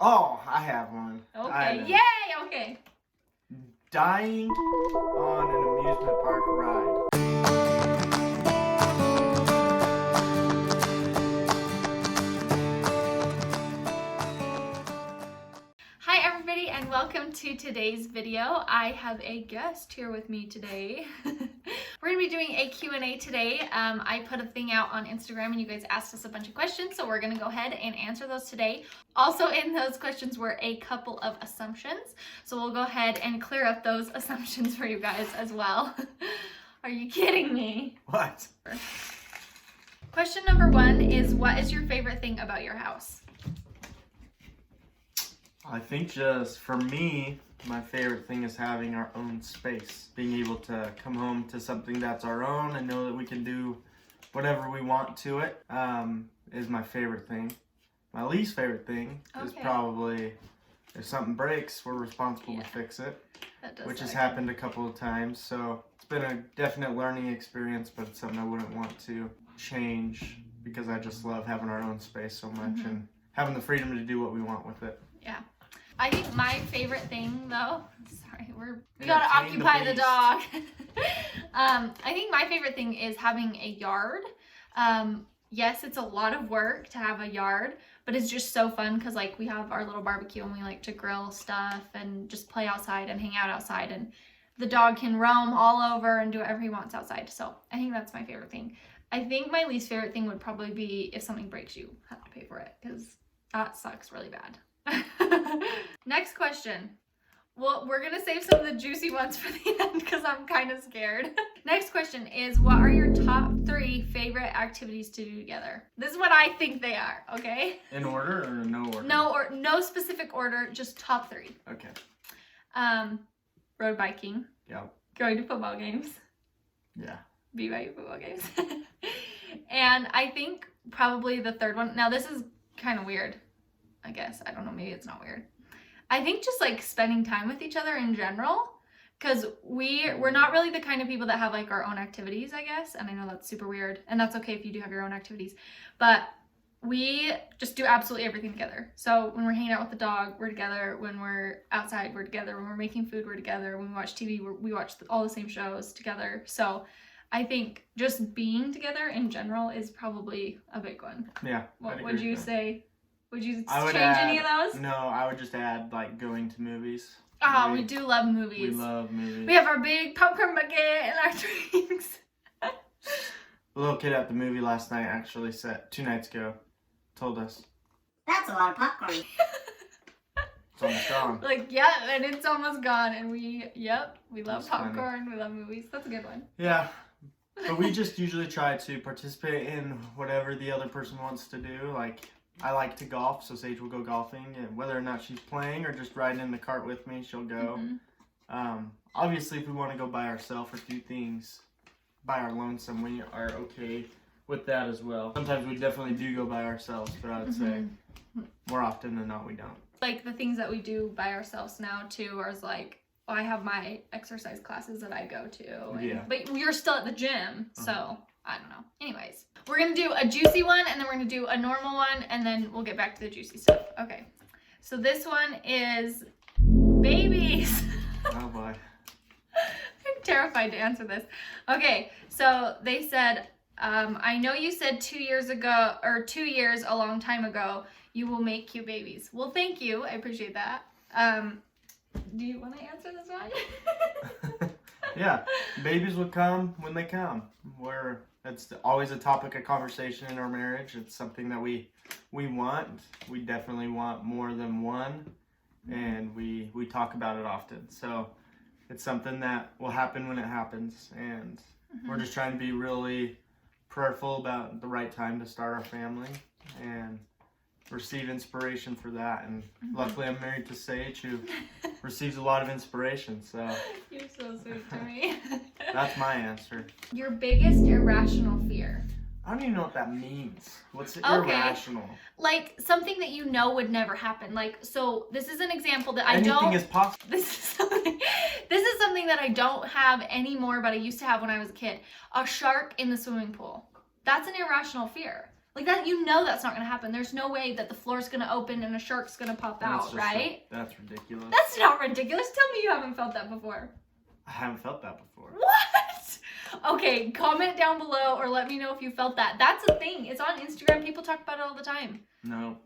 Oh, I have one. Okay, yay, okay. Dying on an amusement park ride. Hi everybody and welcome to today's video. I have a guest here with me today. We're going to be doing a Q&A today. I put a thing out on Instagram and you guys asked us a bunch of questions, so we're going to go ahead and answer those today. Also in those questions were a couple of assumptions, so we'll go ahead and clear up those assumptions for you guys as well. Are you kidding me? What? Question number 1 is, what is your favorite thing about your house? I think just for me, my favorite thing is having our own space. Being able to come home to something that's our own and know that we can do whatever we want to it is my favorite thing. My least favorite thing is probably if something breaks, we're responsible to fix it, which has happened a couple of times. So it's been a definite learning experience, but it's something I wouldn't want to change because I just love having our own space so much and having the freedom to do what we want with it. Yeah. I think my favorite thing, though, sorry, we gotta occupy the dog. I think my favorite thing is having a yard. Yes, it's a lot of work to have a yard, but it's just so fun because, like, we have our little barbecue and we like to grill stuff and just play outside and hang out outside, and the dog can roam all over and do whatever he wants outside. So I think that's my favorite thing. I think my least favorite thing would probably be if something breaks, you have to pay for it, because that sucks really bad. Next question. Well, we're gonna save some of the juicy ones for the end because I'm kind of scared. Next question is, what are your top 3 favorite activities to do together? This is what I think they are, okay? In order or no order? No specific order, just top 3. Okay. Road biking. Yep. Going to football games. Yeah. BYU football games. And I think probably the third one, now this is kind of weird, I guess. I don't know, maybe it's not weird. I think just like spending time with each other in general, because we're not really the kind of people that have like our own activities, I guess. And I know that's super weird, and that's okay if you do have your own activities, but we just do absolutely everything together. So when we're hanging out with the dog, we're together. When we're outside, we're together. When we're making food, we're together. When we watch TV, we watch all the same shows together. So I think just being together in general is probably a big one. Yeah. What would you say? Would you change add, any of those? No, I would just add like going to movies. Oh, we do love movies. We love movies. We have our big popcorn bucket and our drinks. The little kid at the movie last night actually said, 2 nights ago, told us, "That's a lot of popcorn." It's almost gone. Like, yeah, and it's almost gone. And we love popcorn. Funny. We love movies. That's a good one. Yeah. But we just usually try to participate in whatever the other person wants to do. Like, I like to golf, so Sage will go golfing, and whether or not she's playing or just riding in the cart with me, she'll go. Obviously, if we want to go by ourselves or do things by our lonesome, we are okay with that as well. Sometimes we definitely do go by ourselves, but I would say more often than not we don't. Like the things that we do by ourselves now too are like, I have my exercise classes that I go to, but you're still at the gym, so I don't know. Anyways, we're gonna do a juicy one, and then we're gonna do a normal one, and then we'll get back to the juicy stuff. Okay, so this one is babies. Oh boy. I'm terrified to answer this. Okay, so they said, I know you said 2 years ago, or 2 years a long time ago, you will make cute babies. Well, thank you. I appreciate that. Do you want to answer this one? Yeah, babies will come when they come. It's always a topic of conversation in our marriage. It's something that we want. We definitely want more than one, and we talk about it often. So it's something that will happen when it happens, and we're just trying to be really prayerful about the right time to start our family and receive inspiration for that. And luckily I'm married to Sage, who receives a lot of inspiration, so you're so sweet to me. That's my answer. Your biggest irrational fear? I don't even know what that means. What's irrational? Like something that you know would never happen. Like, so this is an example that anything is possible. This is something that I don't have anymore, but I used to have when I was a kid. A shark in the swimming pool. That's an irrational fear. Like that, you know that's not gonna happen. There's no way that the floor's gonna open and a shark's gonna pop out, right? That's ridiculous. That's not ridiculous. Tell me you haven't felt that before. I haven't felt that before. What? Okay, comment down below or let me know if you felt that. That's a thing. It's on Instagram. People talk about it all the time. No.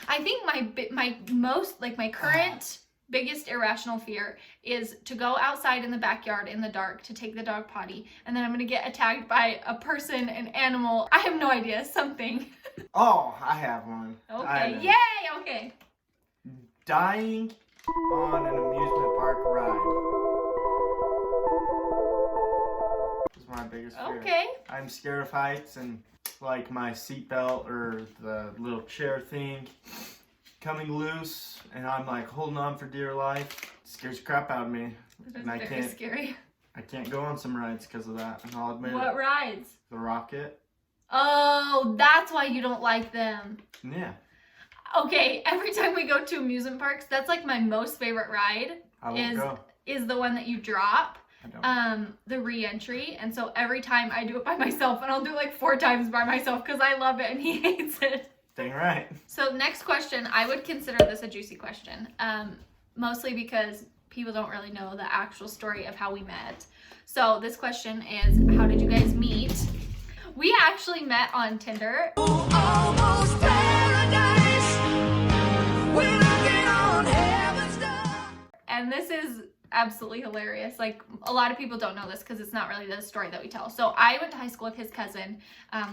I think my current biggest irrational fear is to go outside in the backyard in the dark to take the dog potty, and then I'm gonna get attacked by a person, an animal. I have no idea, something. Oh, I have one. Okay, yay, okay. Dying on an amusement park ride is my biggest fear. Okay. I'm scared of heights, and like my seatbelt or the little chair thing coming loose, and I'm like holding on for dear life. It scares the crap out of me. That's And very scary. I can't go on some rides because of that, and I'll admit What it. rides? The rocket. Oh, that's why you don't like them. Yeah. Okay, every time we go to amusement parks, that's like my most favorite ride. I won't go. Is the one that you drop. I don't. The re-entry, and so every time I do it by myself, and I'll do it like 4 times by myself because I love it and he hates it. Dang right. So next question, I would consider this a juicy question, mostly because people don't really know the actual story of how we met. So this question is, how did you guys meet? We actually met on Tinder. Almost paradise, we're knocking on heaven's door. And this is absolutely hilarious. Like, a lot of people don't know this because it's not really the story that we tell. So I went to high school with his cousin.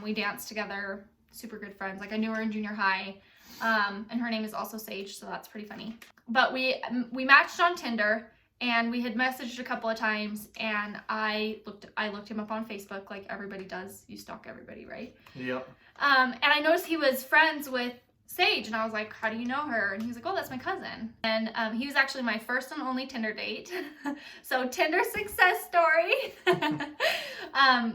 We danced together, super good friends. Like, I knew her in junior high. And her name is also Sage, so that's pretty funny. But we matched on Tinder, and we had messaged a couple of times, and I looked him up on Facebook like everybody does. You stalk everybody, right? Yep. And I noticed he was friends with Sage, and I was like, how do you know her? And he was like, oh, that's my cousin. And he was actually my first and only Tinder date. So Tinder success story.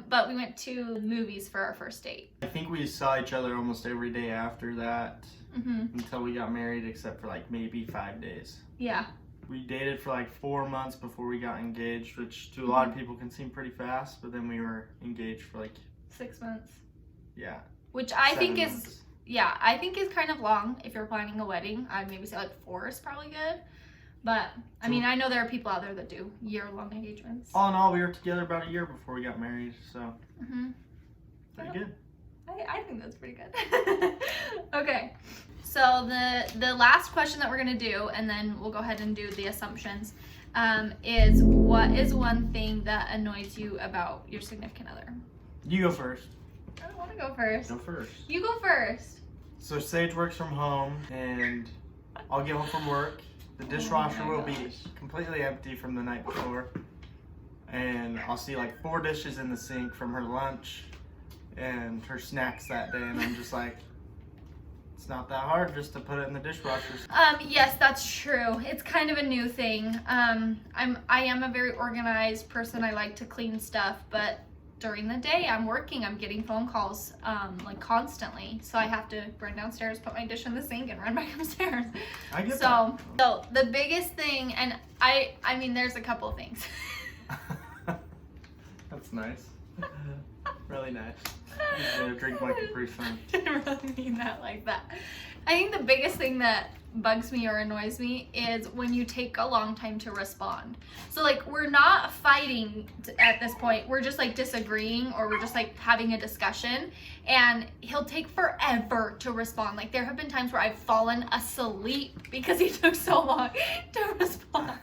But we went to movies for our first date. I think we saw each other almost every day after that until we got married, except for like maybe 5 days. Yeah. We dated for like 4 months before we got engaged, which to a lot of people can seem pretty fast, but then we were engaged for like 6 months. Yeah. Which I 7 think months. is, yeah, I think is kind of long if you're planning a wedding. I'd maybe say like 4 is probably good. But, I mean, I know there are people out there that do year-long engagements. All in all, we were together about a year before we got married, so pretty good. I think that's pretty good. Okay, so the last question that we're gonna do, and then we'll go ahead and do the assumptions, is what is one thing that annoys you about your significant other? You go first. I don't want to go first. Go first. You go first. So Sage works from home, and I'll get home from work. The dishwasher will be completely empty from the night before, and I'll see like 4 dishes in the sink from her lunch and her snacks that day, and I'm just like, it's not that hard just to put it in the dishwasher. Yes, that's true. It's kind of a new thing. I am a very organized person. I like to clean stuff, but during the day I'm working, I'm getting phone calls like constantly, so I have to run downstairs, put my dish in the sink, and run back upstairs. I get that. So the biggest thing, and I mean there's a couple of things. That's nice. Really nice. I'm gonna drink my Capri Sun. I didn't really mean that like that. I think the biggest thing that bugs me or annoys me is when you take a long time to respond. So like, we're not fighting at this point, we're just like disagreeing, or we're just like having a discussion, and he'll take forever to respond. Like, there have been times where I've fallen asleep because he took so long to respond.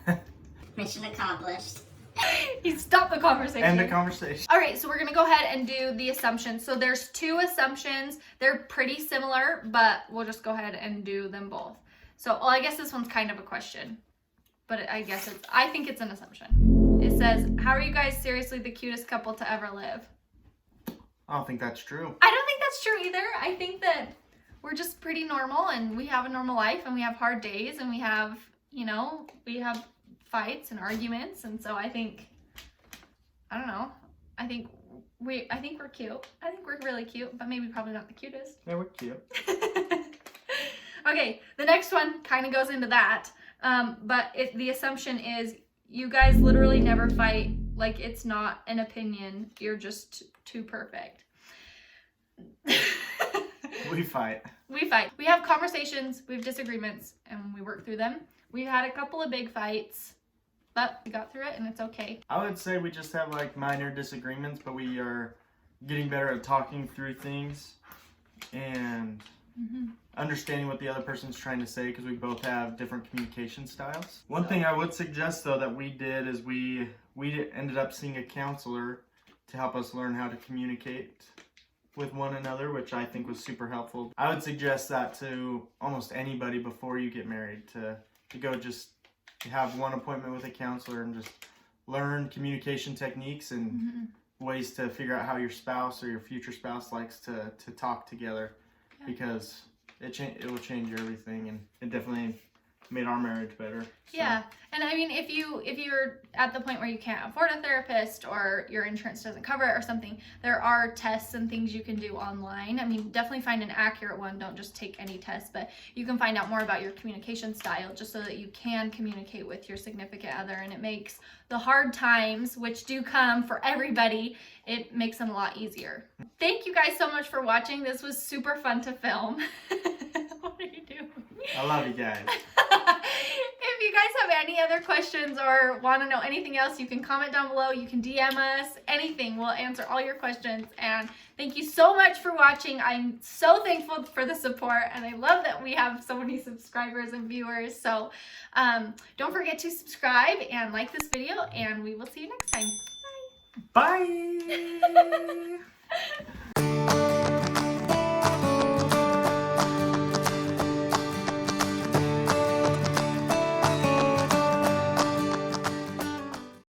Mission accomplished. He stopped the conversation. End the conversation. All right, so we're gonna go ahead and do the assumptions. So there's 2 assumptions. They're pretty similar, but we'll just go ahead and do them both. So, well, I guess this one's kind of a question, but I think it's an assumption. It says, how are you guys seriously the cutest couple to ever live? I don't think that's true. I don't think that's true either. I think that we're just pretty normal, and we have a normal life, and we have hard days, and we have, we have fights and arguments, and so I think we're cute. I think we're really cute, but maybe probably not the cutest. Yeah, we're cute. Okay, the next one kind of goes into that, but the assumption is you guys literally never fight. Like, it's not an opinion. You're just too perfect. We fight. We fight. We have conversations, we have disagreements, and we work through them. We've had a couple of big fights, but we got through it and it's okay. I would say we just have like minor disagreements, but we are getting better at talking through things and understanding what the other person's trying to say, because we both have different communication styles. One thing I would suggest though that we did is we ended up seeing a counselor to help us learn how to communicate with one another, which I think was super helpful. I would suggest that to almost anybody before you get married, to go just have one appointment with a counselor and just learn communication techniques and ways to figure out how your spouse or your future spouse likes to talk together, because it will change everything, and it definitely made our marriage better. So. Yeah, and I mean, if you're at the point where you can't afford a therapist or your insurance doesn't cover it or something, there are tests and things you can do online. I mean, definitely find an accurate one. Don't just take any test, but you can find out more about your communication style just so that you can communicate with your significant other, and it makes the hard times, which do come for everybody, it makes them a lot easier. Thank you guys so much for watching. This was super fun to film. What are you doing? I love you guys. If you guys have any other questions or want to know anything else, you can comment down below. You can DM us, anything. We'll answer all your questions. And thank you so much for watching. I'm so thankful for the support, and I love that we have so many subscribers and viewers. So don't forget to subscribe and like this video, and we will see you next time. Bye. Bye.